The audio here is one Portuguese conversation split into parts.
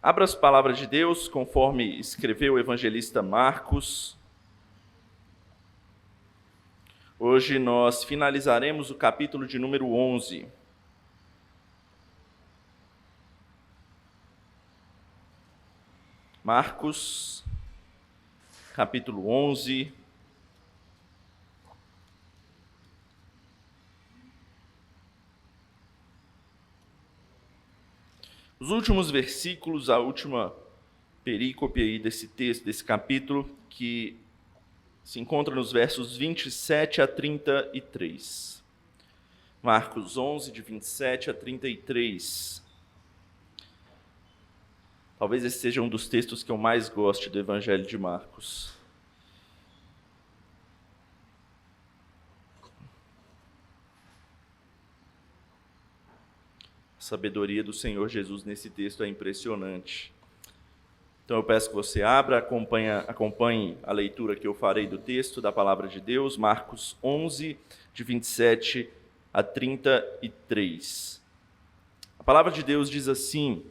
Abra as palavras de Deus, conforme escreveu o evangelista Marcos. Hoje nós finalizaremos o capítulo de número 11. Marcos, capítulo 11. Os últimos versículos, a última perícope aí desse texto, desse capítulo, que se encontra nos versos 27 a 33. Marcos 11, de 27 a 33. Talvez esse seja um dos textos que eu mais goste do Evangelho de Marcos. A sabedoria do Senhor Jesus nesse texto é impressionante. Então eu peço que você abra, acompanhe a leitura que eu farei do texto da palavra de Deus, Marcos 11, de 27 a 33. A palavra de Deus diz assim: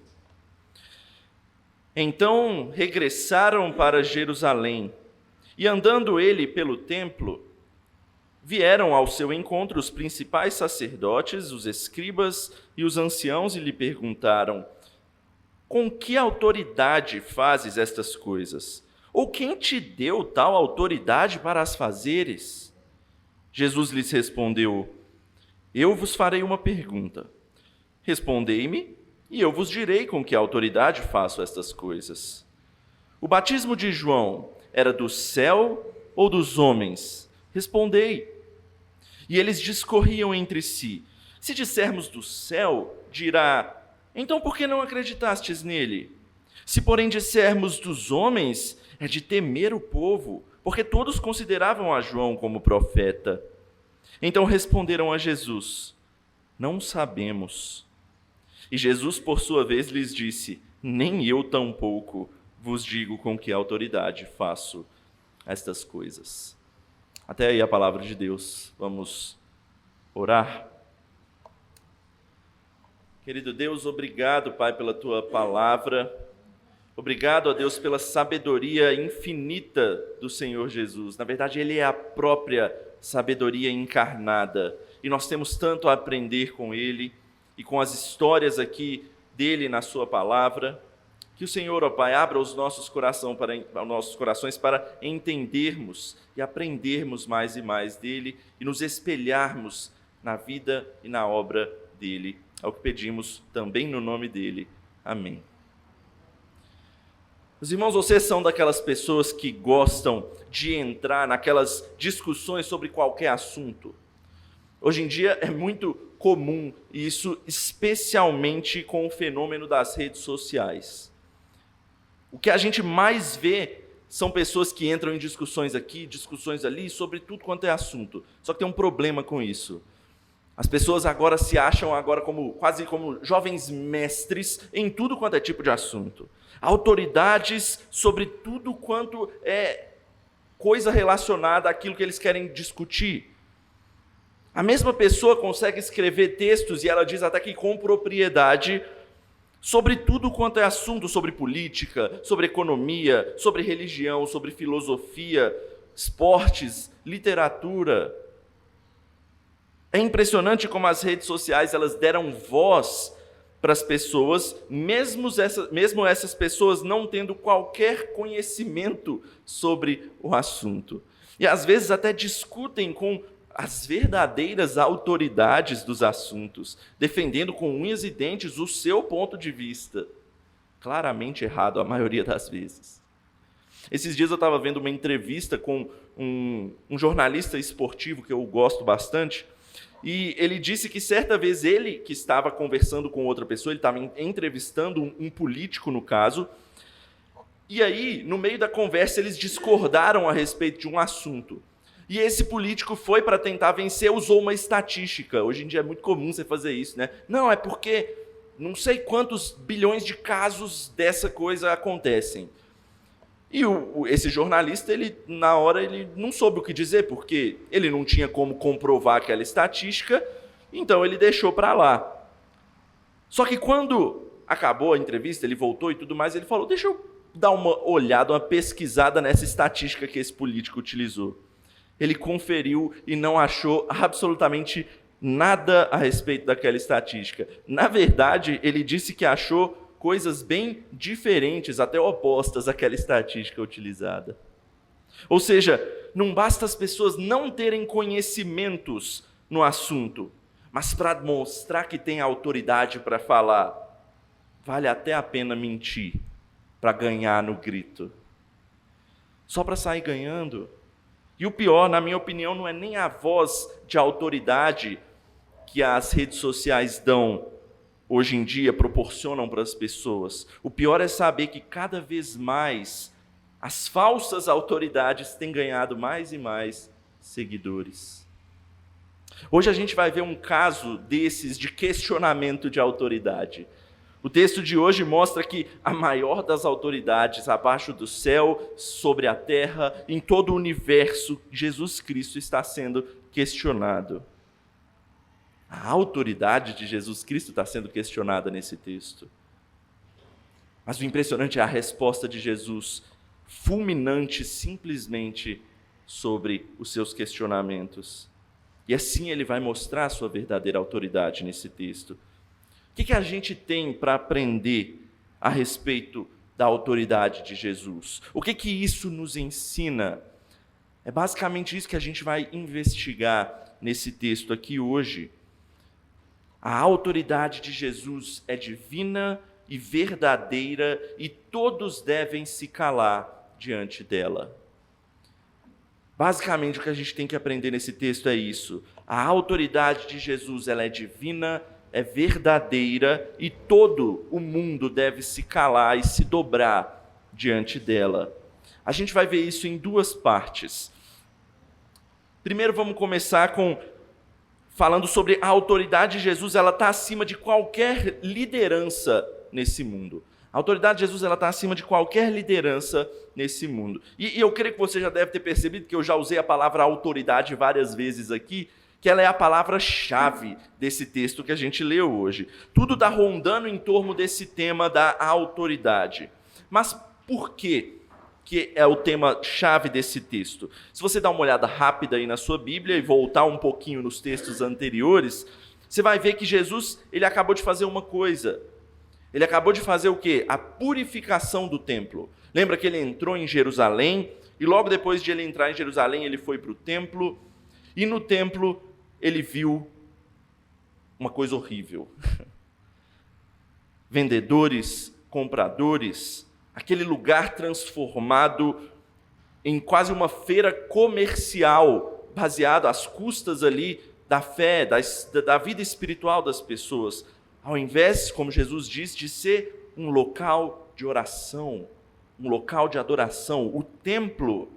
Então regressaram para Jerusalém, e andando ele pelo templo, vieram ao seu encontro os principais sacerdotes, os escribas e os anciãos e lhe perguntaram: Com que autoridade fazes estas coisas? Ou quem te deu tal autoridade para as fazeres? Jesus lhes respondeu: Eu vos farei uma pergunta. Respondei-me, e eu vos direi com que autoridade faço estas coisas. O batismo de João era do céu ou dos homens? Respondei. E eles discorriam entre si: Se dissermos do céu, dirá: Então por que não acreditastes nele? Se porém dissermos dos homens, é de temer o povo, porque todos consideravam a João como profeta. Então responderam a Jesus: Não sabemos. E Jesus, por sua vez, lhes disse: Nem eu tampouco vos digo com que autoridade faço estas coisas. Até aí a palavra de Deus. Vamos orar. Querido Deus, obrigado, Pai, pela Tua palavra. Obrigado, ó Deus, pela sabedoria infinita do Senhor Jesus. Na verdade, Ele é a própria sabedoria encarnada. E nós temos tanto a aprender com Ele e com as histórias aqui dele na Sua palavra. Que o Senhor, ó Pai, abra os nossos corações para entendermos e aprendermos mais e mais dele e nos espelharmos na vida e na obra dele. É o que pedimos também no nome dele. Amém. Meus irmãos, vocês são daquelas pessoas que gostam de entrar naquelas discussões sobre qualquer assunto. Hoje em dia é muito comum isso, especialmente com o fenômeno das redes sociais. O que a gente mais vê são pessoas que entram em discussões aqui, discussões ali, sobre tudo quanto é assunto. Só que tem um problema com isso. As pessoas agora se acham quase como jovens mestres em tudo quanto é tipo de assunto. Autoridades sobre tudo quanto é coisa relacionada àquilo que eles querem discutir. A mesma pessoa consegue escrever textos, e ela diz até que com propriedade, sobre tudo quanto é assunto, sobre política, sobre economia, sobre religião, sobre filosofia, esportes, literatura. É impressionante como as redes sociais elas deram voz para as pessoas, mesmo essas pessoas não tendo qualquer conhecimento sobre o assunto. E às vezes até discutem com as verdadeiras autoridades dos assuntos, defendendo com unhas e dentes o seu ponto de vista, claramente errado a maioria das vezes. Esses dias eu estava vendo uma entrevista com um jornalista esportivo que eu gosto bastante, e ele disse que certa vez ele, que estava conversando com outra pessoa, ele estava entrevistando um político no caso, e aí, no meio da conversa, eles discordaram a respeito de um assunto. E esse político foi para tentar vencer, usou uma estatística. Hoje em dia é muito comum você fazer isso, né? Não, é porque não sei quantos bilhões de casos dessa coisa acontecem. E esse jornalista, na hora, ele não soube o que dizer, porque ele não tinha como comprovar aquela estatística, então ele deixou para lá. Só que quando acabou a entrevista, ele voltou e tudo mais, ele falou, deixa eu dar uma olhada, uma pesquisada nessa estatística que esse político utilizou. Ele conferiu e não achou absolutamente nada a respeito daquela estatística. Na verdade, ele disse que achou coisas bem diferentes, até opostas àquela estatística utilizada. Ou seja, não basta as pessoas não terem conhecimentos no assunto, mas para mostrar que tem autoridade para falar, vale até a pena mentir para ganhar no grito. Só para sair ganhando. E o pior, na minha opinião, não é nem a voz de autoridade que as redes sociais dão hoje em dia, proporcionam para as pessoas. O pior é saber que cada vez mais as falsas autoridades têm ganhado mais e mais seguidores. Hoje a gente vai ver um caso desses de questionamento de autoridade. O texto de hoje mostra que a maior das autoridades abaixo do céu, sobre a terra, em todo o universo, Jesus Cristo está sendo questionado. A autoridade de Jesus Cristo está sendo questionada nesse texto. Mas o impressionante é a resposta de Jesus, fulminante simplesmente sobre os seus questionamentos. E assim ele vai mostrar a sua verdadeira autoridade nesse texto. O que a gente tem para aprender a respeito da autoridade de Jesus? O que isso nos ensina? É basicamente isso que a gente vai investigar nesse texto aqui hoje. A autoridade de Jesus é divina e verdadeira e todos devem se calar diante dela. Basicamente, o que a gente tem que aprender nesse texto é isso. A autoridade de Jesus, ela é divina, é verdadeira e todo o mundo deve se calar e se dobrar diante dela. A gente vai ver isso em duas partes. Primeiro, vamos começar falando sobre a autoridade de Jesus, ela está acima de qualquer liderança nesse mundo. A autoridade de Jesus, ela está acima de qualquer liderança nesse mundo. E eu creio que você já deve ter percebido que eu já usei a palavra autoridade várias vezes aqui, que ela é a palavra-chave desse texto que a gente leu hoje. Tudo está rondando em torno desse tema da autoridade. Mas por quê que é o tema-chave desse texto? Se você dar uma olhada rápida aí na sua Bíblia e voltar um pouquinho nos textos anteriores, você vai ver que Jesus, ele acabou de fazer uma coisa. Ele acabou de fazer o quê? A purificação do templo. Lembra que ele entrou em Jerusalém, e logo depois de ele entrar em Jerusalém, ele foi para o templo, e no templo ele viu uma coisa horrível. Vendedores, compradores, aquele lugar transformado em quase uma feira comercial, baseado às custas ali da fé, da vida espiritual das pessoas, ao invés, como Jesus diz, de ser um local de oração, um local de adoração. O templo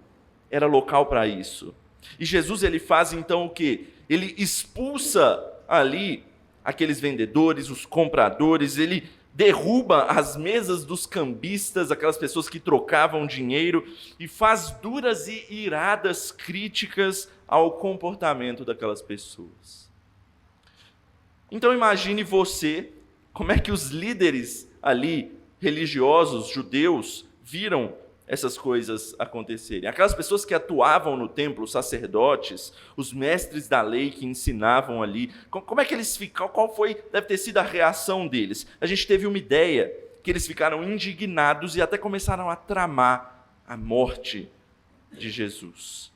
era local para isso. E Jesus, ele faz então o quê? Ele expulsa ali aqueles vendedores, os compradores, ele derruba as mesas dos cambistas, aquelas pessoas que trocavam dinheiro, e faz duras e iradas críticas ao comportamento daquelas pessoas. Então imagine você, como é que os líderes ali, religiosos, judeus, viram essas coisas acontecerem. Aquelas pessoas que atuavam no templo, os sacerdotes, os mestres da lei que ensinavam ali, como é que eles ficaram? Deve ter sido a reação deles? A gente teve uma ideia, que eles ficaram indignados e até começaram a tramar a morte de Jesus.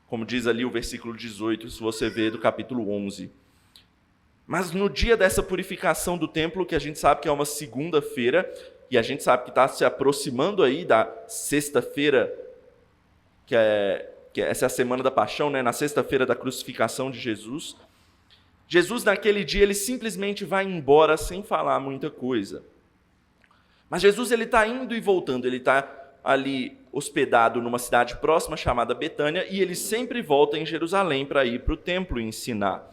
Como diz ali o versículo 18, se você ver do capítulo 11. Mas no dia dessa purificação do templo, que a gente sabe que é uma segunda-feira, e a gente sabe que está se aproximando aí da sexta-feira, que essa é a semana da paixão, né? Na sexta-feira da crucificação de Jesus. Jesus, naquele dia, ele simplesmente vai embora sem falar muita coisa. Mas Jesus, ele está indo e voltando, ele está ali hospedado numa cidade próxima chamada Betânia, e ele sempre volta em Jerusalém para ir para o templo e ensinar.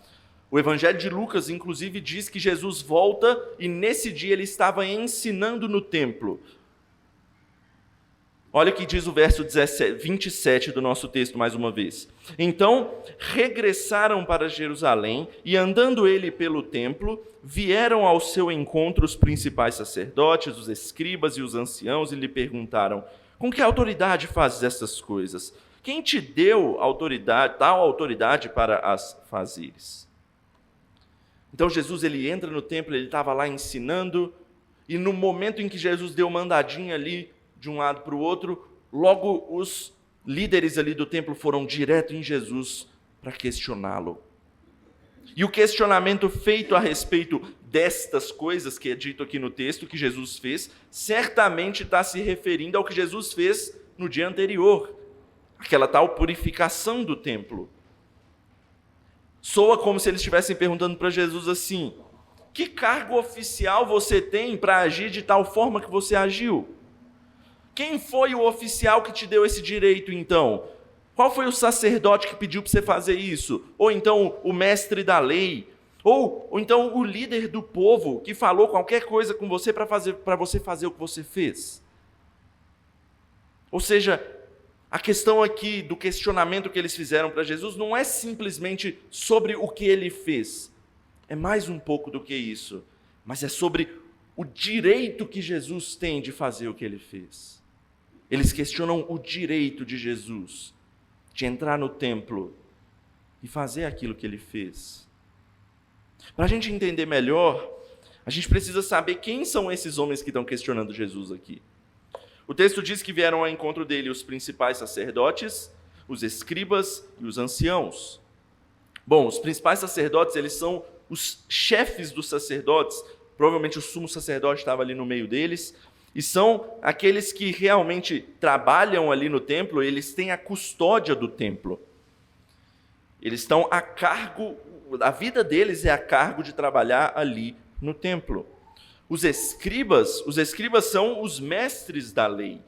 O Evangelho de Lucas, inclusive, diz que Jesus volta e nesse dia ele estava ensinando no templo. Olha o que diz o verso 27 do nosso texto, mais uma vez. Então, regressaram para Jerusalém, e andando ele pelo templo, vieram ao seu encontro os principais sacerdotes, os escribas e os anciãos, e lhe perguntaram: com que autoridade fazes estas coisas? Quem te deu tal autoridade para as fazeres? Então Jesus, ele entra no templo, ele estava lá ensinando, e no momento em que Jesus deu mandadinha ali, de um lado para o outro, logo os líderes ali do templo foram direto em Jesus para questioná-lo. E o questionamento feito a respeito destas coisas, que é dito aqui no texto, que Jesus fez, certamente está se referindo ao que Jesus fez no dia anterior, aquela tal purificação do templo. Soa como se eles estivessem perguntando para Jesus assim: que cargo oficial você tem para agir de tal forma que você agiu? Quem foi o oficial que te deu esse direito, então? Qual foi o sacerdote que pediu para você fazer isso? Ou então o mestre da lei? Ou então o líder do povo que falou qualquer coisa com você para você fazer o que você fez? Ou seja, a questão aqui do questionamento que eles fizeram para Jesus não é simplesmente sobre o que ele fez. É mais um pouco do que isso. Mas é sobre o direito que Jesus tem de fazer o que ele fez. Eles questionam o direito de Jesus de entrar no templo e fazer aquilo que ele fez. Para a gente entender melhor, a gente precisa saber quem são esses homens que estão questionando Jesus aqui. O texto diz que vieram ao encontro dele os principais sacerdotes, os escribas e os anciãos. Bom, os principais sacerdotes, eles são os chefes dos sacerdotes, provavelmente o sumo sacerdote estava ali no meio deles, e são aqueles que realmente trabalham ali no templo, eles têm a custódia do templo. Eles estão a cargo, a vida deles é a cargo de trabalhar ali no templo. Os escribas são os mestres da lei,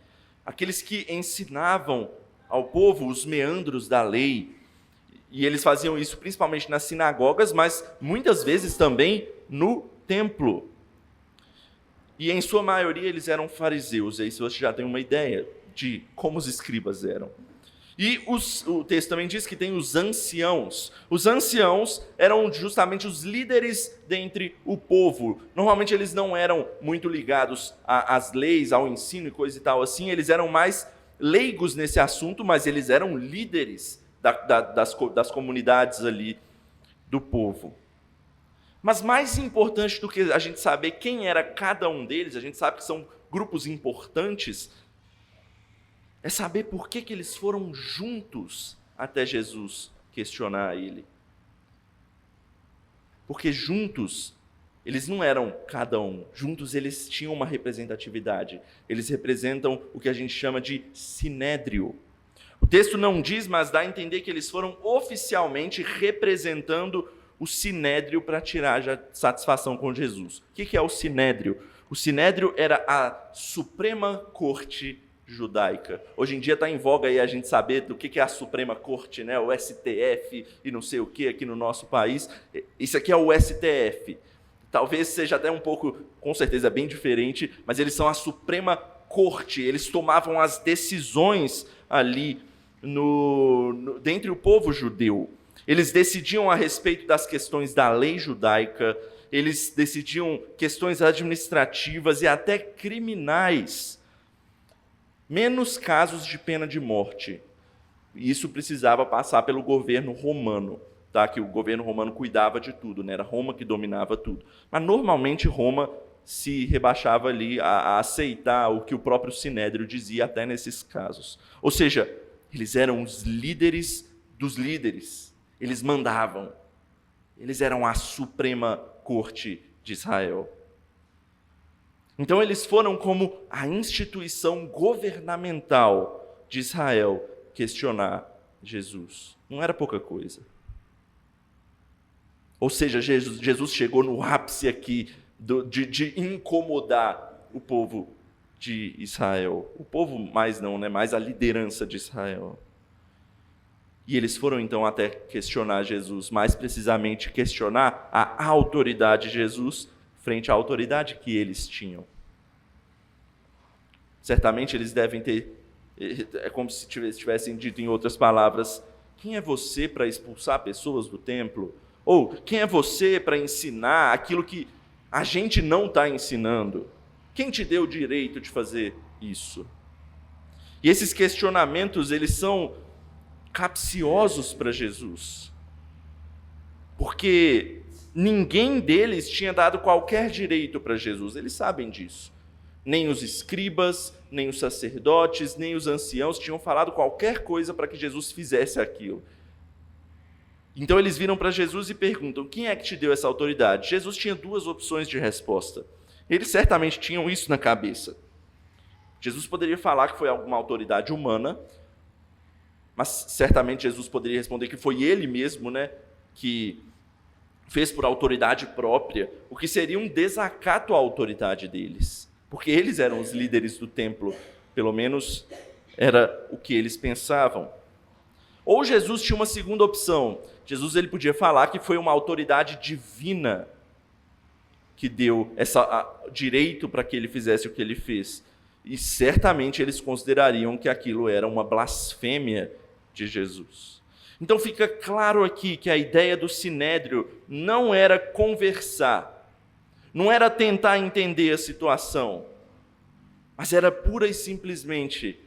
aqueles que ensinavam ao povo os meandros da lei. E eles faziam isso principalmente nas sinagogas, mas muitas vezes também no templo. E em sua maioria eles eram fariseus, aí você já tem uma ideia de como os escribas eram. E o texto também diz que tem os anciãos. Os anciãos eram justamente os líderes dentre o povo. Normalmente eles não eram muito ligados às leis, ao ensino e coisa e tal assim, eles eram mais leigos nesse assunto, mas eles eram líderes das comunidades ali do povo. Mas mais importante do que a gente saber quem era cada um deles, a gente sabe que são grupos importantes, é saber por que eles foram juntos até Jesus questionar ele. Porque juntos, eles não eram cada um, juntos eles tinham uma representatividade. Eles representam o que a gente chama de sinédrio. O texto não diz, mas dá a entender que eles foram oficialmente representando o sinédrio para tirar já satisfação com Jesus. O que é o sinédrio? O sinédrio era a Suprema Corte Judaica. Hoje em dia está em voga aí a gente saber do que é a Suprema Corte, né? O STF e não sei o que aqui no nosso país. Isso aqui é o STF. Talvez seja até um pouco, com certeza bem diferente, mas eles são a Suprema Corte. Eles tomavam as decisões ali dentre o povo judeu. Eles decidiam a respeito das questões da lei judaica, eles decidiam questões administrativas e até criminais, menos casos de pena de morte. Isso precisava passar pelo governo romano, tá? Que o governo romano cuidava de tudo, né? Era Roma que dominava tudo. Mas normalmente Roma se rebaixava ali a aceitar o que o próprio Sinédrio dizia até nesses casos. Ou seja, eles eram os líderes dos líderes. Eles mandavam. Eles eram a Suprema Corte de Israel. Então eles foram como a instituição governamental de Israel questionar Jesus. Não era pouca coisa. Ou seja, Jesus chegou no ápice aqui de incomodar o povo de Israel. O povo mais não, né? Mais a liderança de Israel. E eles foram então até questionar Jesus, mais precisamente questionar a autoridade de Jesus frente à autoridade que eles tinham. Certamente eles devem ter É como se tivessem dito em outras palavras: quem é você para expulsar pessoas do templo? Ou quem é você para ensinar aquilo que a gente não está ensinando? Quem te deu o direito de fazer isso? E esses questionamentos, eles são capciosos para Jesus, porque ninguém deles tinha dado qualquer direito para Jesus, eles sabem disso. Nem os escribas, nem os sacerdotes, nem os anciãos tinham falado qualquer coisa para que Jesus fizesse aquilo. Então eles viram para Jesus e perguntam: quem é que te deu essa autoridade? Jesus tinha duas opções de resposta. Eles certamente tinham isso na cabeça. Jesus poderia falar que foi alguma autoridade humana, mas certamente Jesus poderia responder que foi ele mesmo, que fez por autoridade própria, o que seria um desacato à autoridade deles, porque eles eram os líderes do templo, pelo menos era o que eles pensavam. Ou Jesus tinha uma segunda opção. Jesus ele podia falar que foi uma autoridade divina que deu esse direito para que ele fizesse o que ele fez. E certamente eles considerariam que aquilo era uma blasfêmia de Jesus. Então fica claro aqui que a ideia do sinédrio não era conversar, não era tentar entender a situação, mas era pura e simplesmente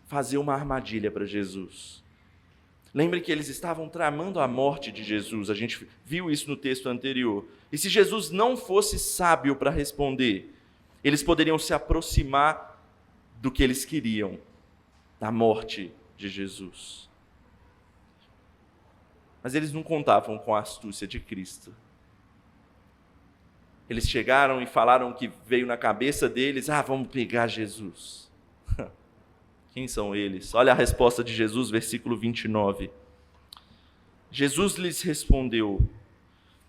fazer uma armadilha para Jesus. Lembre que eles estavam tramando a morte de Jesus, a gente viu isso no texto anterior. E se Jesus não fosse sábio para responder, eles poderiam se aproximar do que eles queriam, da morte de Jesus. Mas eles não contavam com a astúcia de Cristo. Eles chegaram e falaram que veio na cabeça deles: vamos pegar Jesus. Quem são eles? Olha a resposta de Jesus, versículo 29. Jesus lhes respondeu: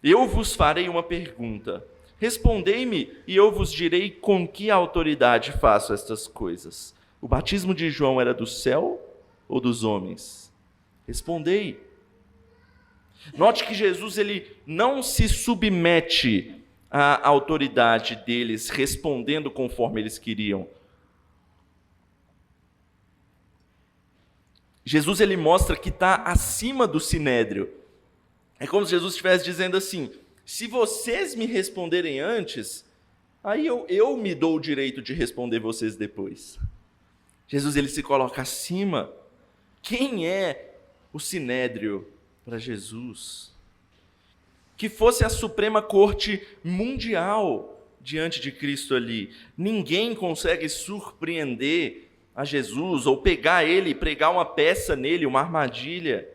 eu vos farei uma pergunta. Respondei-me e eu vos direi com que autoridade faço estas coisas. O batismo de João era do céu ou dos homens? Respondei. Note que Jesus ele não se submete à autoridade deles, respondendo conforme eles queriam. Jesus ele mostra que está acima do sinédrio. É como se Jesus estivesse dizendo assim: se vocês me responderem antes, aí eu me dou o direito de responder vocês depois. Jesus ele se coloca acima. Quem é o sinédrio para Jesus? Que fosse a Suprema Corte Mundial diante de Cristo ali. Ninguém consegue surpreender a Jesus, ou pegar ele e pregar uma peça nele, uma armadilha.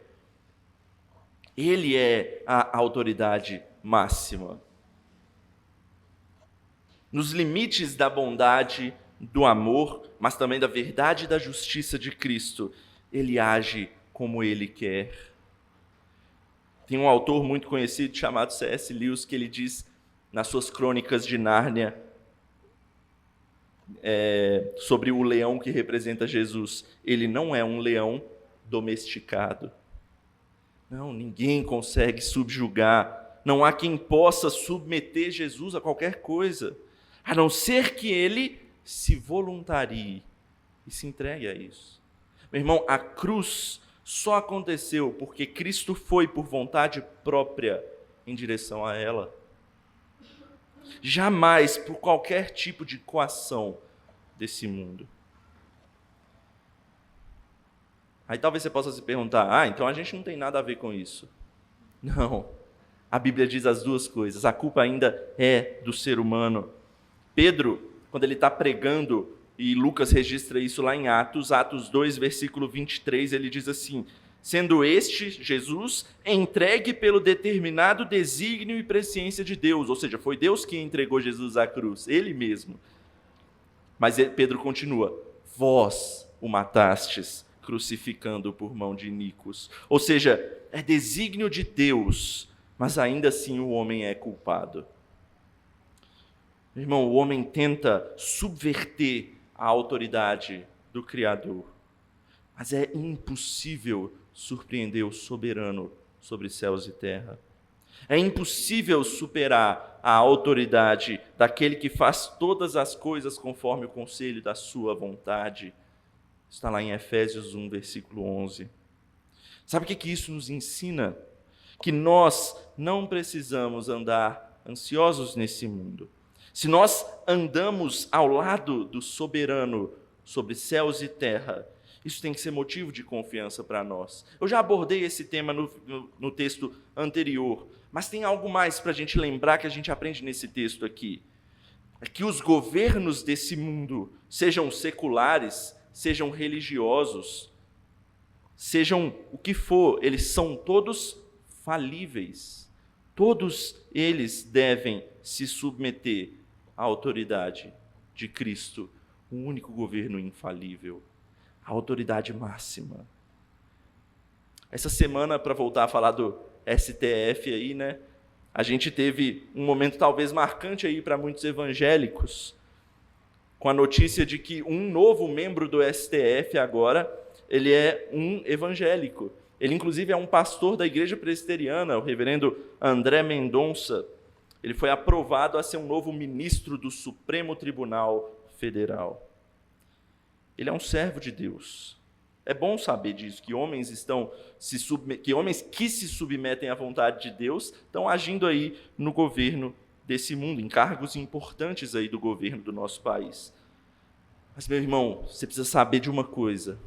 Ele é a autoridade máxima. Nos limites da bondade, do amor, mas também da verdade e da justiça de Cristo, ele age como ele quer. Tem um autor muito conhecido chamado C.S. Lewis que ele diz nas suas crônicas de Nárnia, sobre o leão que representa Jesus: ele não é um leão domesticado. Não, ninguém consegue subjugar, não há quem possa submeter Jesus a qualquer coisa, a não ser que ele se voluntarie e se entregue a isso. Meu irmão, a cruz só aconteceu porque Cristo foi por vontade própria em direção a ela. Jamais por qualquer tipo de coação desse mundo. Aí talvez você possa se perguntar: então a gente não tem nada a ver com isso. Não, a Bíblia diz as duas coisas, a culpa ainda é do ser humano. Pedro, quando ele está pregando, e Lucas registra isso lá em Atos 2, versículo 23, ele diz assim: sendo este, Jesus, entregue pelo determinado desígnio e presciência de Deus, ou seja, foi Deus quem entregou Jesus à cruz, ele mesmo. Mas Pedro continua: vós o matastes, crucificando por mão de iníquos. Ou seja, é desígnio de Deus, mas ainda assim o homem é culpado. Irmão, o homem tenta subverter a autoridade do Criador, mas é impossível surpreender o soberano sobre céus e terra. É impossível superar a autoridade daquele que faz todas as coisas conforme o conselho da sua vontade. Está lá em Efésios 1, versículo 11. Sabe o que isso nos ensina? Que nós não precisamos andar ansiosos nesse mundo. Se nós andamos ao lado do soberano sobre céus e terra, isso tem que ser motivo de confiança para nós. Eu já abordei esse tema no texto anterior, mas tem algo mais para a gente lembrar que a gente aprende nesse texto aqui. É que os governos desse mundo, sejam seculares, sejam religiosos, sejam o que for, eles são todos falíveis. Todos eles devem se submeter à autoridade de Cristo, o único governo infalível, a autoridade máxima. Essa semana, para voltar a falar do STF aí, né? A gente teve um momento talvez marcante aí para muitos evangélicos, com a notícia de que um novo membro do STF agora, ele é um evangélico. Ele, inclusive, é um pastor da Igreja Presbiteriana, o reverendo André Mendonça. Ele foi aprovado a ser um novo ministro do Supremo Tribunal Federal. Ele é um servo de Deus. É bom saber disso, que homens que se submetem à vontade de Deus estão agindo aí no governo desse mundo, em cargos importantes aí do governo do nosso país. Mas, meu irmão, você precisa saber de uma coisa.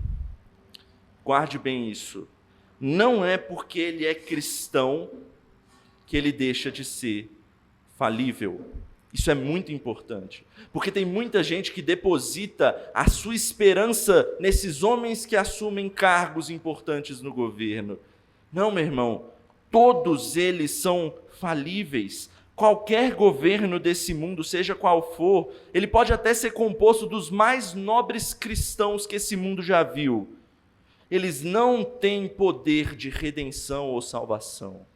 Guarde bem isso. Não é porque ele é cristão que ele deixa de ser falível. Isso é muito importante. Porque tem muita gente que deposita a sua esperança nesses homens que assumem cargos importantes no governo. Não, meu irmão, todos eles são falíveis. Qualquer governo desse mundo, seja qual for, ele pode até ser composto dos mais nobres cristãos que esse mundo já viu. Eles não têm poder de redenção ou salvação.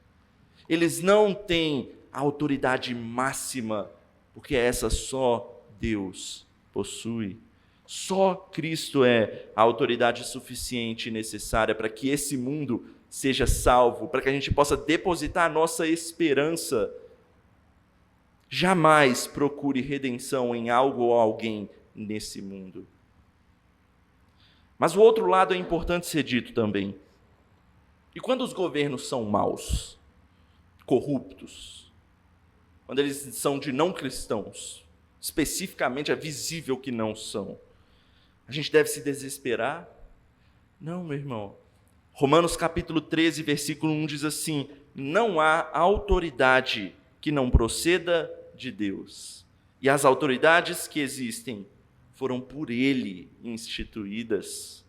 Eles não têm a autoridade máxima, porque essa só Deus possui. Só Cristo é a autoridade suficiente e necessária para que esse mundo seja salvo, para que a gente possa depositar a nossa esperança. Jamais procure redenção em algo ou alguém nesse mundo. Mas o outro lado é importante ser dito também. E quando os governos são maus, corruptos, quando eles são de não cristãos, especificamente é visível que não são, a gente deve se desesperar? Não, meu irmão. Romanos capítulo 13, versículo 1 diz assim: não há autoridade que não proceda de Deus, e as autoridades que existem foram por Ele instituídas.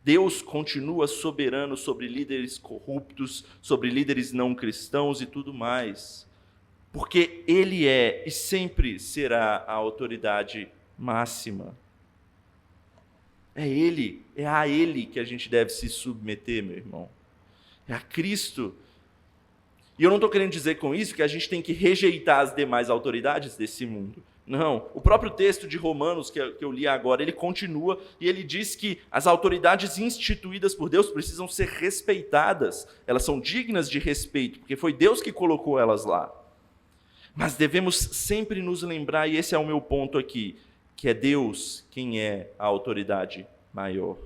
Deus continua soberano sobre líderes corruptos, sobre líderes não cristãos e tudo mais, porque Ele é e sempre será a autoridade máxima. É a Ele que a gente deve se submeter, meu irmão. É a Cristo. E eu não estou querendo dizer com isso que a gente tem que rejeitar as demais autoridades desse mundo. Não, o próprio texto de Romanos que eu li agora, ele continua e ele diz que as autoridades instituídas por Deus precisam ser respeitadas. Elas são dignas de respeito, porque foi Deus que colocou elas lá. Mas devemos sempre nos lembrar, e esse é o meu ponto aqui, que é Deus quem é a autoridade maior.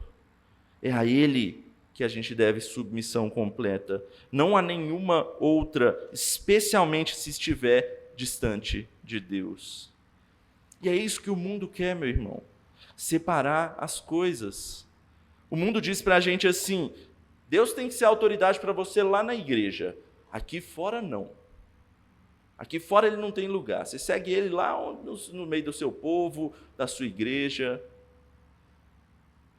É a Ele que a gente deve submissão completa. Não a nenhuma outra, especialmente se estiver distante de Deus. E é isso que o mundo quer, meu irmão, separar as coisas. O mundo diz para a gente assim: Deus tem que ser autoridade para você lá na igreja, aqui fora não. Aqui fora ele não tem lugar, você segue ele lá no meio do seu povo, da sua igreja.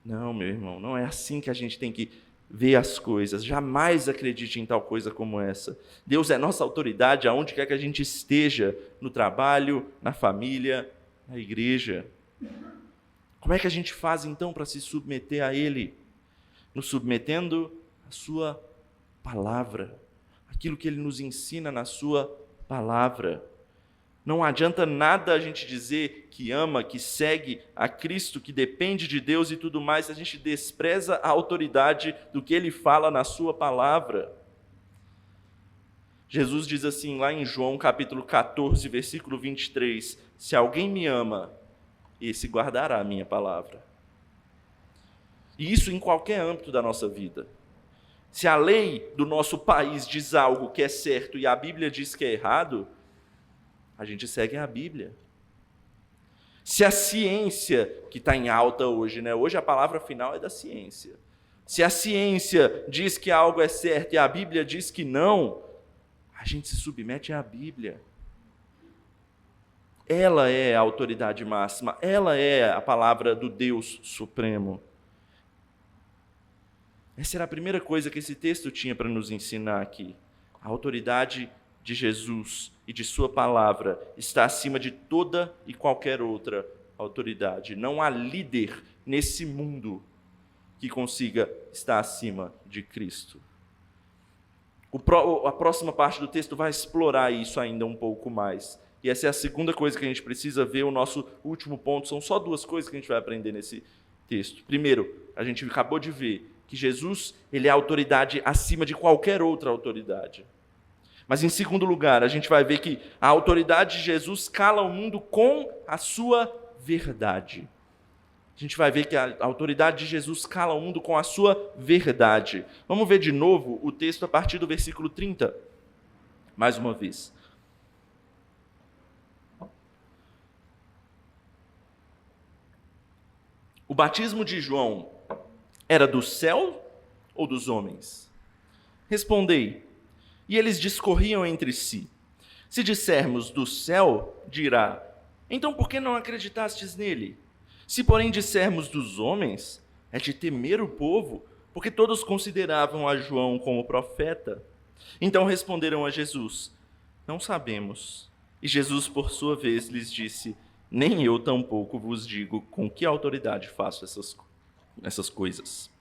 Não, meu irmão, não é assim que a gente tem que ver as coisas. Jamais acredite em tal coisa como essa. Deus é nossa autoridade aonde quer que a gente esteja, no trabalho, na família, na igreja. Como é que a gente faz então para se submeter a Ele? Nos submetendo à sua palavra, aquilo que Ele nos ensina na sua palavra. Não adianta nada a gente dizer que ama, que segue a Cristo, que depende de Deus e tudo mais, se a gente despreza a autoridade do que Ele fala na sua palavra. Jesus diz assim lá em João capítulo 14, versículo 23, se alguém me ama, esse guardará a minha palavra. E isso em qualquer âmbito da nossa vida. Se a lei do nosso país diz algo que é certo e a Bíblia diz que é errado, a gente segue a Bíblia. Se a ciência, que está em alta hoje, né? Hoje a palavra final é da ciência. Se a ciência diz que algo é certo e a Bíblia diz que não, a gente se submete à Bíblia. Ela é a autoridade máxima, ela é a palavra do Deus Supremo. Essa era a primeira coisa que esse texto tinha para nos ensinar aqui. A autoridade de Jesus e de sua palavra está acima de toda e qualquer outra autoridade. Não há líder nesse mundo que consiga estar acima de Cristo. A próxima parte do texto vai explorar isso ainda um pouco mais. E essa é a segunda coisa que a gente precisa ver. O nosso último ponto, são só duas coisas que a gente vai aprender nesse texto. Primeiro, a gente acabou de ver que Jesus, ele é a autoridade acima de qualquer outra autoridade. Mas em segundo lugar, a gente vai ver que a autoridade de Jesus cala o mundo com a sua verdade. A gente vai ver que a autoridade de Jesus cala o mundo com a sua verdade. Vamos ver de novo o texto a partir do versículo 30. Mais uma vez. O batismo de João era do céu ou dos homens? Respondei. E eles discorriam entre si. Se dissermos do céu, dirá, então por que não acreditastes nele? Se, porém, dissermos dos homens, é de temer o povo, porque todos consideravam a João como profeta. Então responderam a Jesus, não sabemos. E Jesus, por sua vez, lhes disse, nem eu tampouco vos digo com que autoridade faço essas coisas.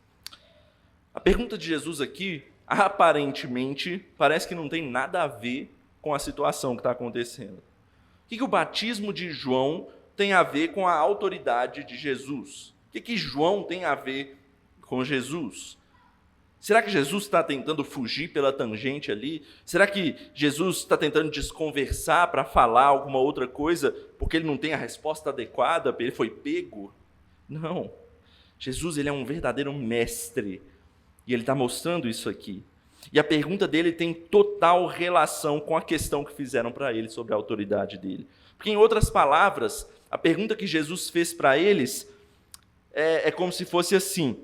A pergunta de Jesus aqui, aparentemente, parece que não tem nada a ver com a situação que está acontecendo. O que o batismo de João tem a ver com a autoridade de Jesus? O que João tem a ver com Jesus? Será que Jesus está tentando fugir pela tangente ali? Será que Jesus está tentando desconversar para falar alguma outra coisa porque ele não tem a resposta adequada, ele foi pego? Não. Jesus, ele é um verdadeiro mestre e ele está mostrando isso aqui. E a pergunta dele tem total relação com a questão que fizeram para ele sobre a autoridade dele. Porque, em outras palavras, a pergunta que Jesus fez para eles é como se fosse assim: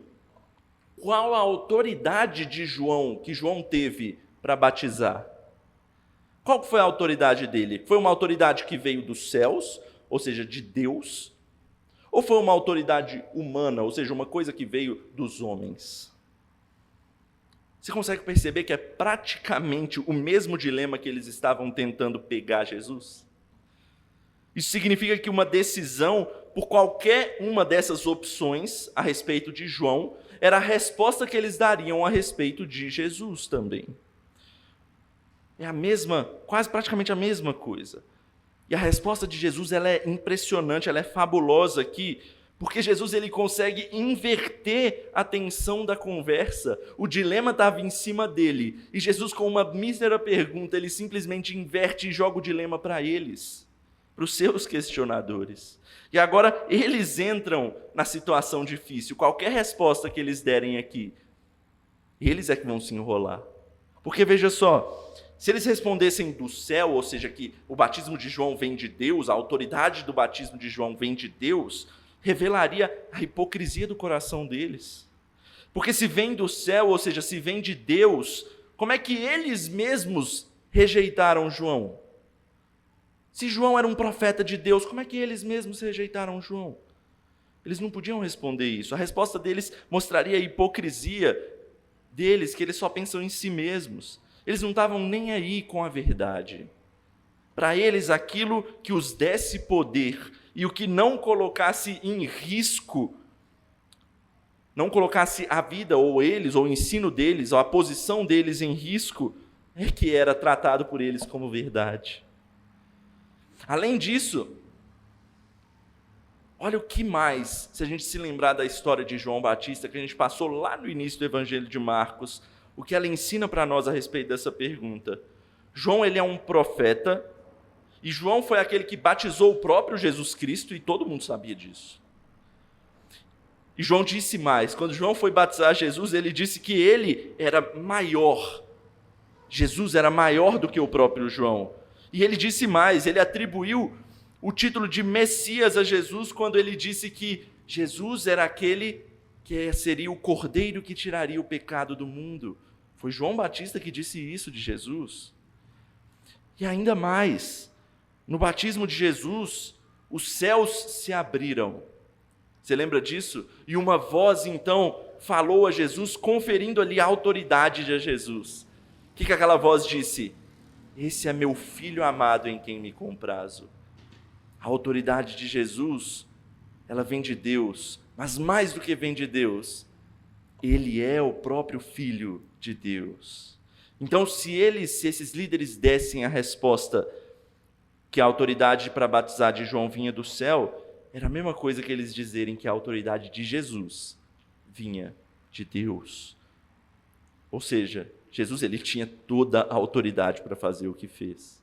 qual a autoridade de João, que João teve para batizar? Qual foi a autoridade dele? Foi uma autoridade que veio dos céus, ou seja, de Deus? Ou foi uma autoridade humana, ou seja, uma coisa que veio dos homens? Você consegue perceber que é praticamente o mesmo dilema que eles estavam tentando pegar Jesus? Isso significa que uma decisão por qualquer uma dessas opções a respeito de João era a resposta que eles dariam a respeito de Jesus também. É a mesma, quase praticamente a mesma coisa. E a resposta de Jesus, ela é impressionante, ela é fabulosa aqui, porque Jesus ele consegue inverter a tensão da conversa. O dilema estava em cima dele, e Jesus, com uma mísera pergunta, ele simplesmente inverte e joga o dilema para eles, para os seus questionadores. E agora eles entram na situação difícil. Qualquer resposta que eles derem aqui, eles é que vão se enrolar. Porque veja só, se eles respondessem do céu, ou seja, que o batismo de João vem de Deus, a autoridade do batismo de João vem de Deus, revelaria a hipocrisia do coração deles. Porque se vem do céu, ou seja, se vem de Deus, como é que eles mesmos rejeitaram João? Se João era um profeta de Deus, como é que eles mesmos rejeitaram João? Eles não podiam responder isso. A resposta deles mostraria a hipocrisia deles, que eles só pensam em si mesmos. Eles não estavam nem aí com a verdade. Para eles, aquilo que os desse poder e o que não colocasse em risco, não colocasse a vida, ou eles, ou o ensino deles, ou a posição deles em risco, é que era tratado por eles como verdade. Além disso, olha o que mais, se a gente se lembrar da história de João Batista, que a gente passou lá no início do Evangelho de Marcos, o que ela ensina para nós a respeito dessa pergunta. João, ele é um profeta, e João foi aquele que batizou o próprio Jesus Cristo, e todo mundo sabia disso. E João disse mais. Quando João foi batizar Jesus, ele disse que ele era maior. Jesus era maior do que o próprio João. E ele disse mais, ele atribuiu o título de Messias a Jesus quando ele disse que Jesus era aquele que seria o cordeiro que tiraria o pecado do mundo. Foi João Batista que disse isso de Jesus. E ainda mais, no batismo de Jesus, os céus se abriram. Você lembra disso? E uma voz, então, falou a Jesus, conferindo ali a autoridade de Jesus. O que aquela voz disse? Esse é meu filho amado em quem me comprazo. A autoridade de Jesus, ela vem de Deus, mas mais do que vem de Deus, ele é o próprio Filho de Deus. Então, se esses líderes dessem a resposta que a autoridade para batizar de João vinha do céu, era a mesma coisa que eles dizerem que a autoridade de Jesus vinha de Deus. Ou seja, Jesus ele tinha toda a autoridade para fazer o que fez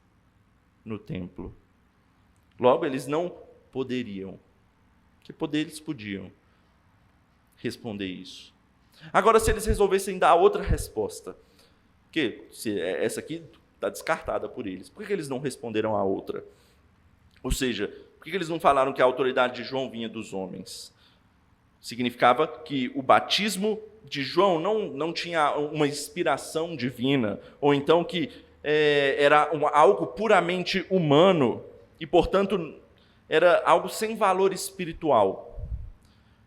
no templo. Logo, eles não poderiam, que eles podiam responder isso. Agora, se eles resolvessem dar outra resposta, porque se essa aqui está descartada por eles, por que eles não responderam a outra? Ou seja, por que eles não falaram que a autoridade de João vinha dos homens? Significava que o batismo de João não tinha uma inspiração divina, ou então que era algo puramente humano, e, portanto, era algo sem valor espiritual.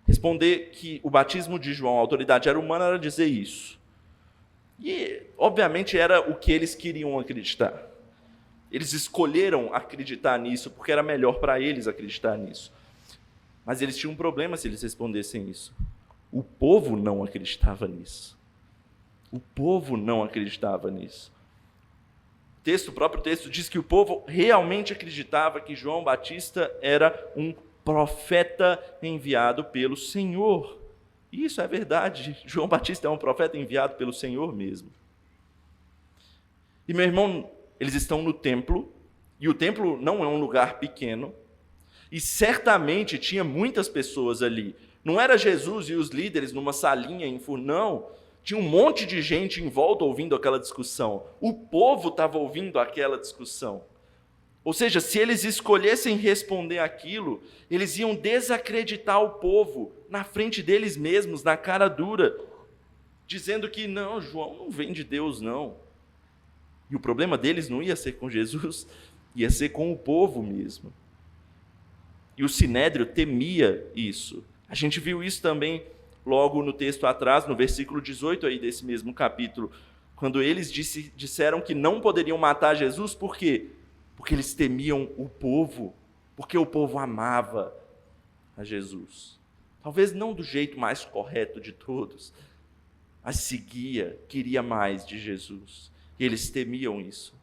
Responder que o batismo de João, a autoridade era humana, era dizer isso. E, obviamente, era o que eles queriam acreditar. Eles escolheram acreditar nisso, porque era melhor para eles acreditar nisso. Mas eles tinham um problema se eles respondessem isso. O povo não acreditava nisso. O povo não acreditava nisso. O próprio texto diz que o povo realmente acreditava que João Batista era um profeta enviado pelo Senhor. E isso é verdade. João Batista é um profeta enviado pelo Senhor mesmo. E, meu irmão, eles estão no templo, e o templo não é um lugar pequeno, e certamente tinha muitas pessoas ali. Não era Jesus e os líderes numa salinha não. Tinha um monte de gente em volta ouvindo aquela discussão. O povo estava ouvindo aquela discussão. Ou seja, se eles escolhessem responder aquilo, eles iam desacreditar o povo na frente deles mesmos, na cara dura, dizendo que não, João não vem de Deus, não. E o problema deles não ia ser com Jesus, ia ser com o povo mesmo. E o Sinédrio temia isso. A gente viu isso também logo no texto atrás, no versículo 18 aí desse mesmo capítulo, quando eles disseram que não poderiam matar Jesus, por quê? Porque eles temiam o povo, porque o povo amava a Jesus. Talvez não do jeito mais correto de todos, mas queria mais de Jesus. E eles temiam isso.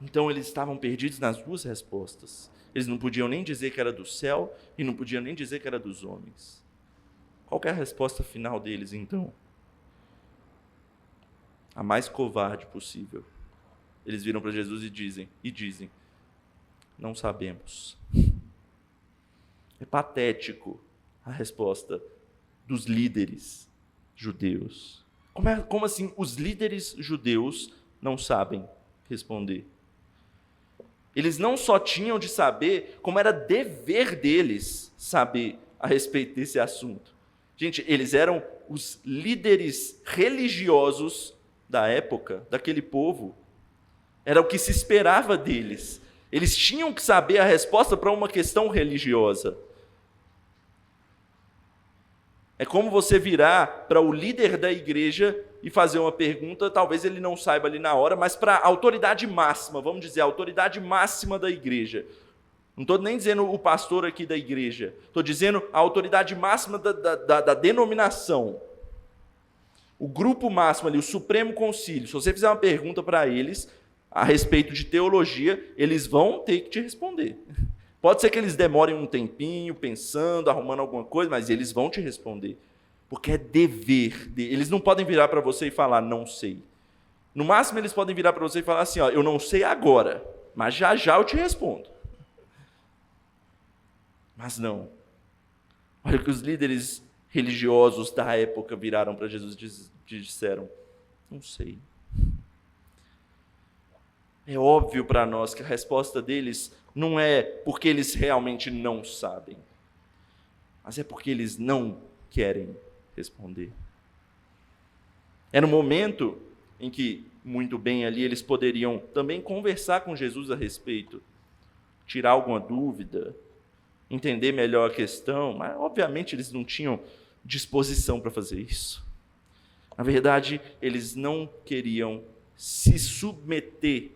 Então eles estavam perdidos nas duas respostas. Eles não podiam nem dizer que era do céu e não podiam nem dizer que era dos homens. Qual que é a resposta final deles, então? A mais covarde possível. Eles viram para Jesus e dizem, não sabemos. É patético a resposta dos líderes judeus. Como assim os líderes judeus não sabem responder? Eles não só tinham de saber, como era dever deles saber a respeito desse assunto. Gente, eles eram os líderes religiosos da época, daquele povo. Era o que se esperava deles. Eles tinham que saber a resposta para uma questão religiosa. É como você virar para o líder da igreja e fazer uma pergunta, talvez ele não saiba ali na hora, mas para a autoridade máxima, vamos dizer, a autoridade máxima da igreja. Não estou nem dizendo o pastor aqui da igreja, estou dizendo a autoridade máxima da denominação. O grupo máximo ali, o Supremo Concílio. Se você fizer uma pergunta para eles a respeito de teologia, eles vão ter que te responder. Pode ser que eles demorem um tempinho pensando, arrumando alguma coisa, mas eles vão te responder. Porque é dever deles. Eles não podem virar para você e falar, não sei. No máximo, eles podem virar para você e falar assim, ó, eu não sei agora, mas já já eu te respondo. Mas não. Olha o que os líderes religiosos da época viraram para Jesus e disseram: não sei. É óbvio para nós que a resposta deles não é porque eles realmente não sabem, mas é porque eles não querem responder. Era um momento em que, muito bem ali, eles poderiam também conversar com Jesus a respeito, tirar alguma dúvida, entender melhor a questão, mas obviamente eles não tinham disposição para fazer isso. Na verdade, eles não queriam se submeter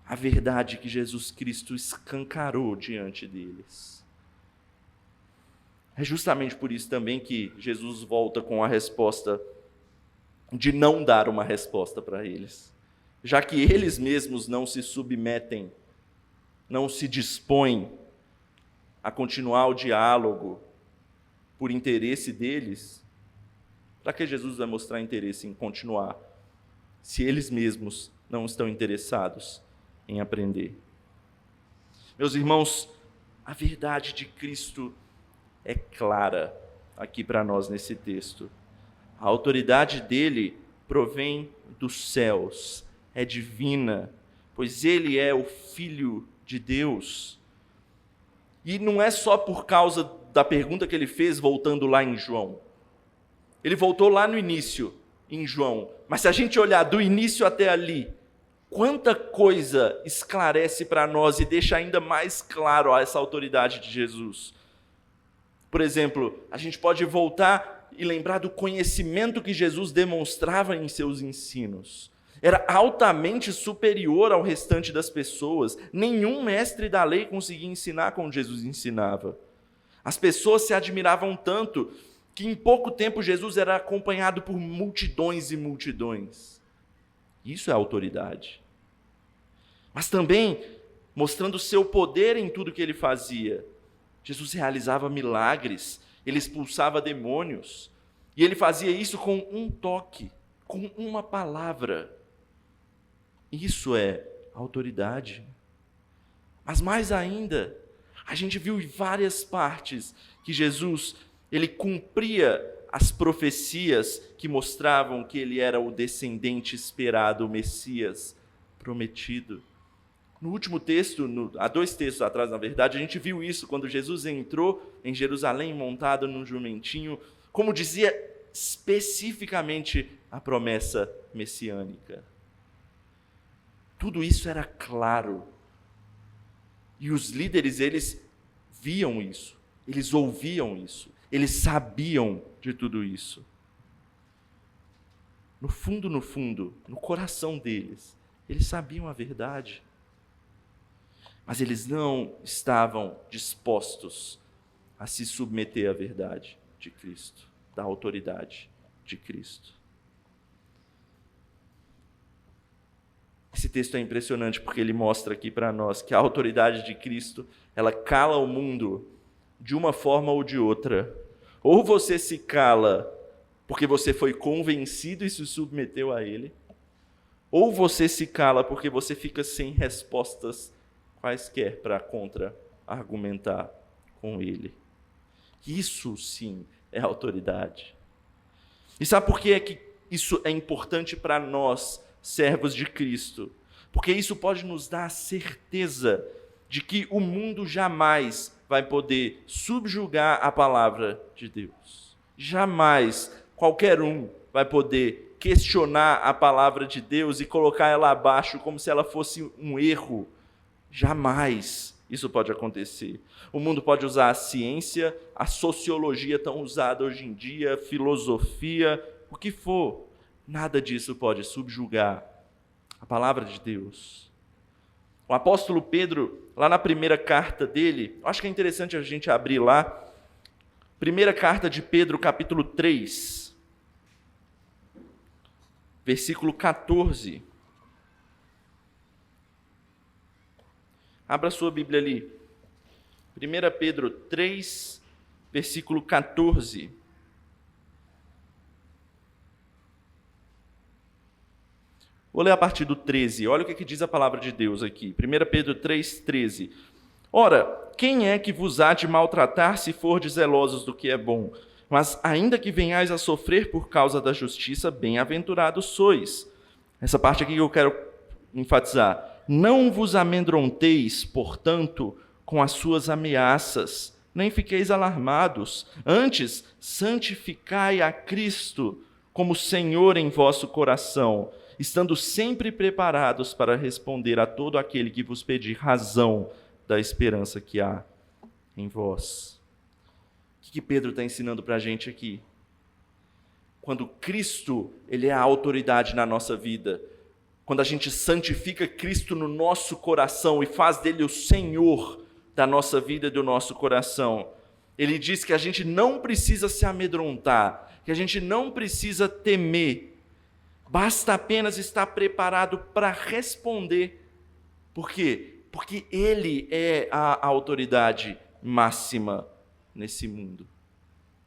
à verdade que Jesus Cristo escancarou diante deles. É justamente por isso também que Jesus volta com a resposta de não dar uma resposta para eles, já que eles mesmos não se submetem, não se dispõem a continuar o diálogo por interesse deles. Para que Jesus vai mostrar interesse em continuar, se eles mesmos não estão interessados em aprender? Meus irmãos, a verdade de Cristo é clara aqui para nós nesse texto. A autoridade dele provém dos céus, é divina, pois ele é o Filho de Deus. E não é só por causa da pergunta que ele fez, voltando lá em João. Ele voltou lá no início, em João, mas se a gente olhar do início até ali, quanta coisa esclarece para nós e deixa ainda mais claro essa autoridade de Jesus. Por exemplo, a gente pode voltar e lembrar do conhecimento que Jesus demonstrava em seus ensinos. Era altamente superior ao restante das pessoas. Nenhum mestre da lei conseguia ensinar como Jesus ensinava. As pessoas se admiravam tanto que em pouco tempo Jesus era acompanhado por multidões e multidões. Isso é autoridade. Mas também mostrando o seu poder em tudo que ele fazia. Jesus realizava milagres, ele expulsava demônios, e ele fazia isso com um toque, com uma palavra. Isso é autoridade. Mas mais ainda, a gente viu em várias partes que Jesus, ele cumpria as profecias que mostravam que ele era o descendente esperado, o Messias prometido. No último texto, há 2 textos atrás, na verdade, a gente viu isso quando Jesus entrou em Jerusalém montado num jumentinho, como dizia especificamente a promessa messiânica. Tudo isso era claro. E os líderes, eles viam isso, eles ouviam isso, eles sabiam de tudo isso. No fundo, no coração deles, eles sabiam a verdade. Mas eles não estavam dispostos a se submeter à verdade de Cristo, da autoridade de Cristo. Esse texto é impressionante porque ele mostra aqui para nós que a autoridade de Cristo, ela cala o mundo de uma forma ou de outra. Ou você se cala porque você foi convencido e se submeteu a ele, ou você se cala porque você fica sem respostas quaisquer para contra-argumentar com ele. Isso sim é autoridade. E sabe por que é que isso é importante para nós, servos de Cristo? Porque isso pode nos dar a certeza de que o mundo jamais vai poder subjugar a palavra de Deus. Jamais qualquer um vai poder questionar a palavra de Deus e colocar ela abaixo como se ela fosse um erro. Jamais isso pode acontecer. O mundo pode usar a ciência, a sociologia tão usada hoje em dia, filosofia, o que for. Nada disso pode subjugar a palavra de Deus. O apóstolo Pedro, lá na primeira carta dele, acho que é interessante a gente abrir lá, primeira carta de Pedro, capítulo 3, versículo 14. Abra sua Bíblia ali. 1 Pedro 3, versículo 14. Vou ler a partir do 13. Olha o que diz a palavra de Deus aqui. 1 Pedro 3, 13. Ora, quem é que vos há de maltratar se fordes zelosos do que é bom? Mas ainda que venhais a sofrer por causa da justiça, bem-aventurados sois. Essa parte aqui que eu quero enfatizar. Não vos amedronteis, portanto, com as suas ameaças, nem fiqueis alarmados. Antes, santificai a Cristo como Senhor em vosso coração, estando sempre preparados para responder a todo aquele que vos pedir razão da esperança que há em vós. O que Pedro está ensinando para a gente aqui? Quando Cristo, ele é a autoridade na nossa vida, quando a gente santifica Cristo no nosso coração e faz dele o Senhor da nossa vida e do nosso coração, ele diz que a gente não precisa se amedrontar, que a gente não precisa temer, basta apenas estar preparado para responder. Por quê? Porque ele é a autoridade máxima nesse mundo.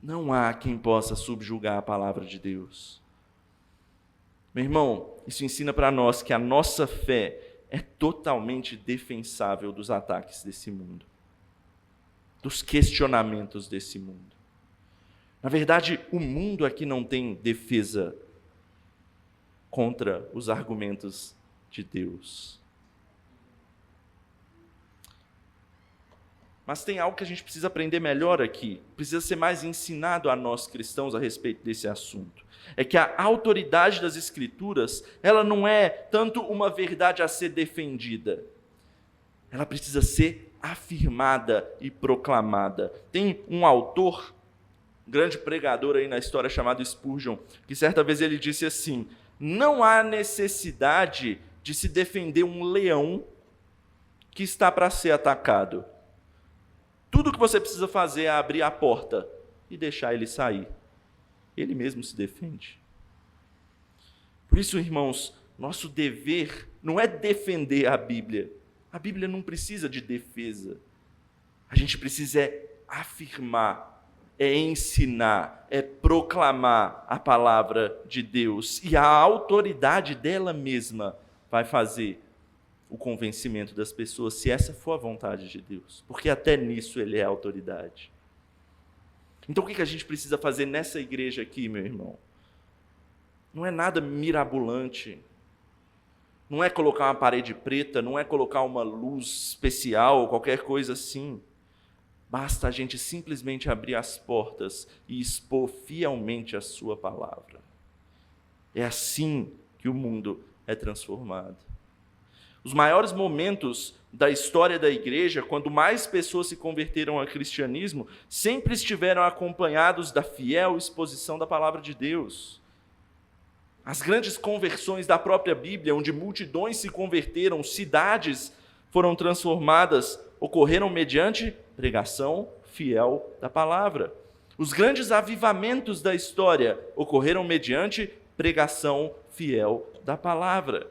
Não há quem possa subjugar a palavra de Deus. Meu irmão, isso ensina para nós que a nossa fé é totalmente defensável dos ataques desse mundo, dos questionamentos desse mundo. Na verdade, o mundo é que não tem defesa contra os argumentos de Deus. Mas tem algo que a gente precisa aprender melhor aqui, precisa ser mais ensinado a nós cristãos a respeito desse assunto. É que a autoridade das Escrituras, ela não é tanto uma verdade a ser defendida, ela precisa ser afirmada e proclamada. Tem um autor, um grande pregador aí na história chamado Spurgeon, que certa vez ele disse assim: não há necessidade de se defender um leão que está para ser atacado. Tudo que você precisa fazer é abrir a porta e deixar ele sair. Ele mesmo se defende. Por isso, irmãos, nosso dever não é defender a Bíblia. A Bíblia não precisa de defesa. A gente precisa afirmar, ensinar, proclamar a palavra de Deus. E a autoridade dela mesma vai fazer o convencimento das pessoas, se essa for a vontade de Deus. Porque até nisso ele é autoridade. Então o que a gente precisa fazer nessa igreja aqui, meu irmão? Não é nada mirabolante. Não é colocar uma parede preta, não é colocar uma luz especial, qualquer coisa assim. Basta a gente simplesmente abrir as portas e expor fielmente a sua palavra. É assim que o mundo é transformado. Os maiores momentos da história da igreja, quando mais pessoas se converteram ao cristianismo, sempre estiveram acompanhados da fiel exposição da palavra de Deus. As grandes conversões da própria Bíblia, onde multidões se converteram, cidades foram transformadas, ocorreram mediante pregação fiel da palavra. Os grandes avivamentos da história ocorreram mediante pregação fiel da palavra.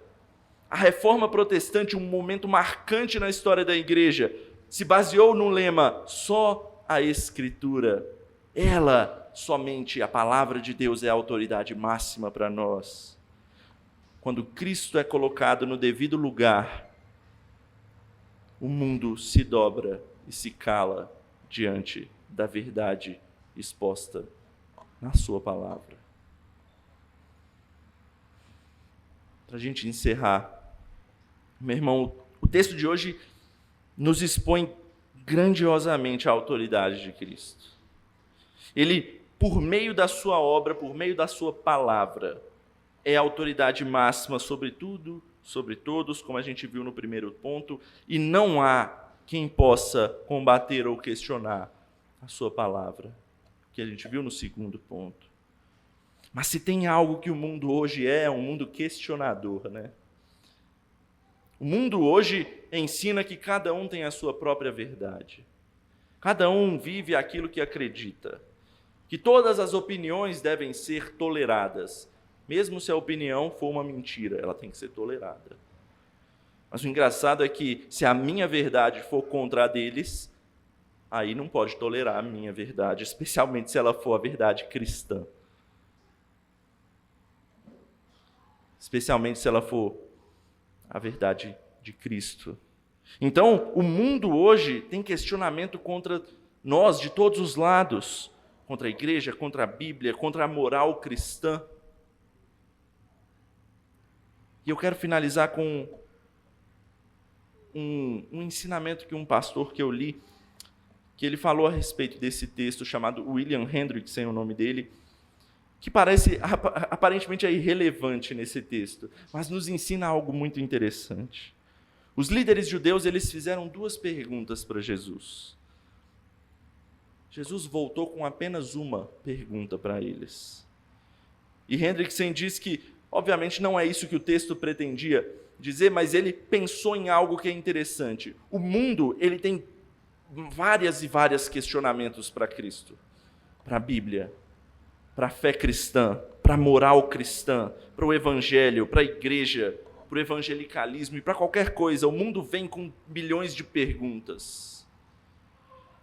A reforma protestante, um momento marcante na história da igreja, se baseou no lema: só a Escritura. Ela, somente a palavra de Deus, é a autoridade máxima para nós. Quando Cristo é colocado no devido lugar, o mundo se dobra e se cala diante da verdade exposta na sua palavra. Para a gente encerrar, meu irmão, o texto de hoje nos expõe grandiosamente a autoridade de Cristo. Ele, por meio da sua obra, por meio da sua palavra, é a autoridade máxima sobre tudo, sobre todos, como a gente viu no primeiro ponto, e não há quem possa combater ou questionar a sua palavra, que a gente viu no segundo ponto. Mas se tem algo que o mundo hoje é um mundo questionador, né? O mundo hoje ensina que cada um tem a sua própria verdade. Cada um vive aquilo que acredita. Que todas as opiniões devem ser toleradas. Mesmo se a opinião for uma mentira, ela tem que ser tolerada. Mas o engraçado é que, se a minha verdade for contra a deles, aí não pode tolerar a minha verdade, especialmente se ela for a verdade cristã. Especialmente se ela for a verdade de Cristo. Então, o mundo hoje tem questionamento contra nós de todos os lados, contra a igreja, contra a Bíblia, contra a moral cristã. E eu quero finalizar com um ensinamento que um pastor que eu li, que ele falou a respeito desse texto chamado William Hendrickson, o nome dele, que parece aparentemente é irrelevante nesse texto, mas nos ensina algo muito interessante. Os líderes judeus, eles fizeram 2 perguntas para Jesus. Jesus voltou com apenas uma pergunta para eles. E Hendrickson diz que, obviamente, não é isso que o texto pretendia dizer, mas ele pensou em algo que é interessante. O mundo, ele tem vários e vários questionamentos para Cristo, para a Bíblia, para a fé cristã, para a moral cristã, para o evangelho, para a igreja, para o evangelicalismo e para qualquer coisa. O mundo vem com milhões de perguntas.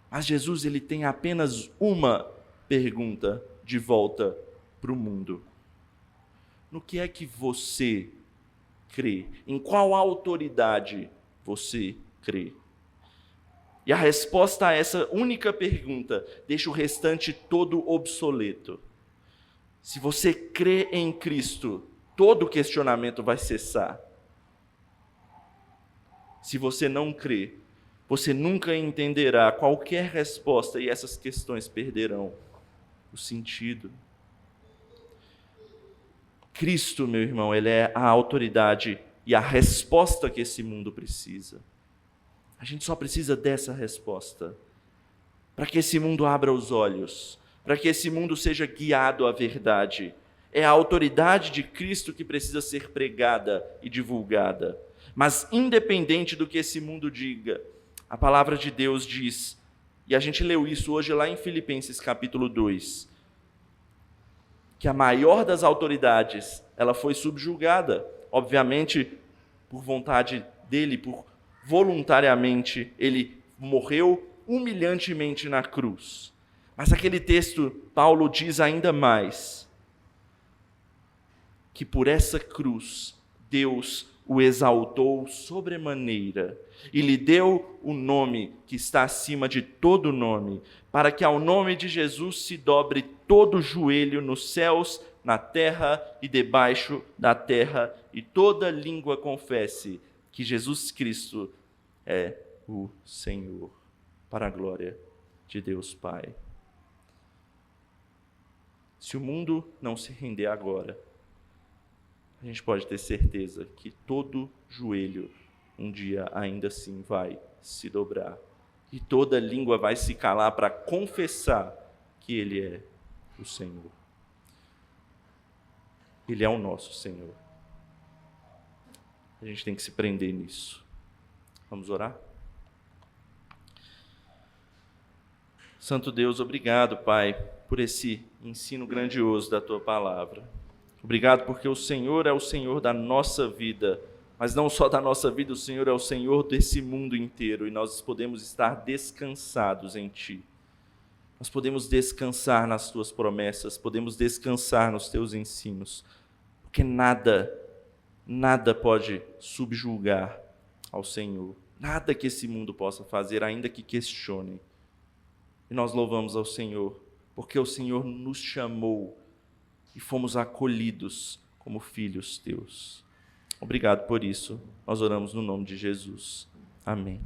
Mas Jesus, ele tem apenas uma pergunta de volta para o mundo. No que é que você crê? Em qual autoridade você crê? E a resposta a essa única pergunta deixa o restante todo obsoleto. Se você crê em Cristo, todo questionamento vai cessar. Se você não crê, você nunca entenderá qualquer resposta e essas questões perderão o sentido. Cristo, meu irmão, ele é a autoridade e a resposta que esse mundo precisa. A gente só precisa dessa resposta para que esse mundo abra os olhos, para que esse mundo seja guiado à verdade. É a autoridade de Cristo que precisa ser pregada e divulgada. Mas independente do que esse mundo diga, a palavra de Deus diz, e a gente leu isso hoje lá em Filipenses capítulo 2, que a maior das autoridades, ela foi subjugada, obviamente, por vontade dele, voluntariamente, ele morreu humilhantemente na cruz. Mas aquele texto, Paulo diz ainda mais, que por essa cruz, Deus o exaltou sobremaneira e lhe deu o nome que está acima de todo nome, para que ao nome de Jesus se dobre todo joelho nos céus, na terra e debaixo da terra, e toda língua confesse que Jesus Cristo é o Senhor, para a glória de Deus Pai. Se o mundo não se render agora, a gente pode ter certeza que todo joelho um dia ainda assim vai se dobrar. E toda língua vai se calar para confessar que Ele é o Senhor. Ele é o nosso Senhor. A gente tem que se prender nisso. Vamos orar? Santo Deus, obrigado, Pai, por esse ensino grandioso da Tua palavra. Obrigado porque o Senhor é o Senhor da nossa vida, mas não só da nossa vida, o Senhor é o Senhor desse mundo inteiro e nós podemos estar descansados em Ti. Nós podemos descansar nas Tuas promessas, podemos descansar nos Teus ensinos, porque nada pode subjugar ao Senhor, nada que esse mundo possa fazer, ainda que questione. E nós louvamos ao Senhor, porque o Senhor nos chamou e fomos acolhidos como filhos Teus. Obrigado por isso. Nós oramos no nome de Jesus. Amém.